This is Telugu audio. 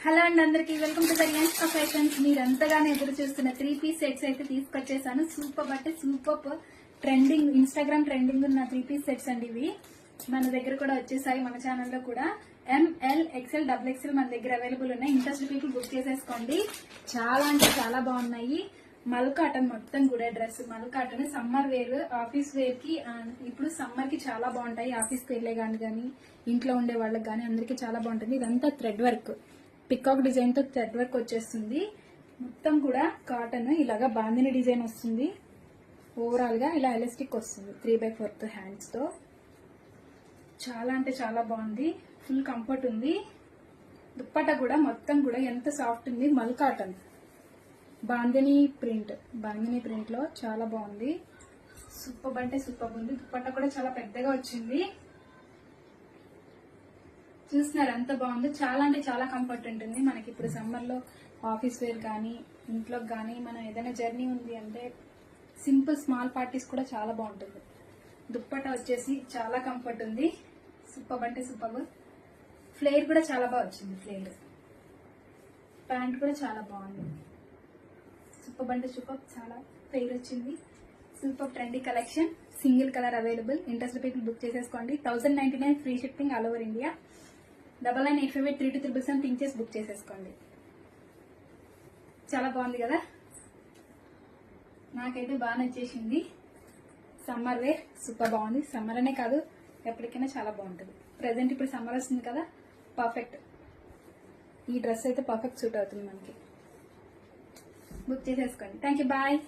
హలో అండి, అందరికి welcome to the Riyans of fashions. మీరు ఎంతగానో ఎదురు చూస్తున్న 3 పీస్ సెట్స్ అయితే తీసుకొచ్చేసాను. సూపర్ అంటే సూపర్ ట్రెండింగ్, ఇన్స్టాగ్రామ్ ట్రెండింగ్ ఉన్న 3 పీస్ సెట్స్ అండి. ఇవి మన దగ్గర కూడా వచ్చేసాయి. మన ఛానల్లో కూడా ML XL XXL మన దగ్గర అవైలబుల్ ఉన్నాయి. ఇంట్రెస్ట్ పీపుల్ బుక్ చేసేసుకోండి. చాలా అంటే చాలా బాగున్నాయి. మల్ కాటన్ మొత్తం కూడా డ్రెస్ మల్ cotton, summer wear, office wear కి. ఇప్పుడు సమ్మర్ కి చాలా బాగుంటాయి. ఆఫీస్ కి వెళ్లే కానీ ఇంట్లో ఉండే వాళ్ళకి కానీ అందరికి చాలా బాగుంటుంది. ఇదంతా థ్రెడ్ వర్క్, పికాక్ డిజైన్ తో థ్రెడ్ వర్క్ వచ్చేస్తుంది. మొత్తం కూడా కాటన్ ఇలాగా బాందిని డిజైన్ వస్తుంది. ఓవరాల్ గా ఇలా ఎలాస్టిక్ వస్తుంది 3/4 హ్యాండ్స్ తో. చాలా అంటే చాలా బాగుంది. ఫుల్ కంఫర్ట్ ఉంది. దుప్పట కూడా మొత్తం కూడా ఎంత సాఫ్ట్ ఉంది. మల్ కాటన్ బాందిని ప్రింట్ లో చాలా బాగుంది. సూపర్ అంటే సూపర్ ఉంది. దుప్పట కూడా చాలా పెద్దగా వచ్చింది. చూస్తున్నారు ఎంత బాగుంది. చాలా అంటే చాలా కంఫర్ట్ ఉంటుంది. మనకి ఇప్పుడు సమ్మర్ లో ఆఫీస్ వేర్ కానీ ఇంట్లో కానీ మనం ఏదైనా జర్నీ ఉంది అంటే సింపుల్ స్మాల్ పార్టీస్ కూడా చాలా బాగుంటుంది. దుప్పట వచ్చేసి చాలా కంఫర్ట్ ఉంది. సూపర్ అంటే సూపర్. ఫ్లేర్ కూడా చాలా బాగా వచ్చింది. ఫ్లేర్ ప్యాంట్ కూడా చాలా బాగుంది. సూపర్ అంటే సూపర్, చాలా ఫ్లేర్ వచ్చింది. Super trendy collection. Single colour available. Interest people book చేసేసుకోండి. 1099 free shipping all over India. 99858327 think చేసి బుక్ చేసేసుకోండి. చాలా బాగుంది కదా, నాకైతే బాగా నచ్చేసింది. సమ్మర్ వేర్ సూపర్ బాగుంది. సమ్మర్ అనే కాదు, ఎప్పటికైనా చాలా బాగుంటుంది. ప్రెసెంట్ ఇప్పుడు సమ్మర్ వస్తుంది కదా, పర్ఫెక్ట్. ఈ డ్రెస్ అయితే పర్ఫెక్ట్ సూట్ అవుతుంది మనకి. బుక్ చేసేసుకోండి. Thank you, bye.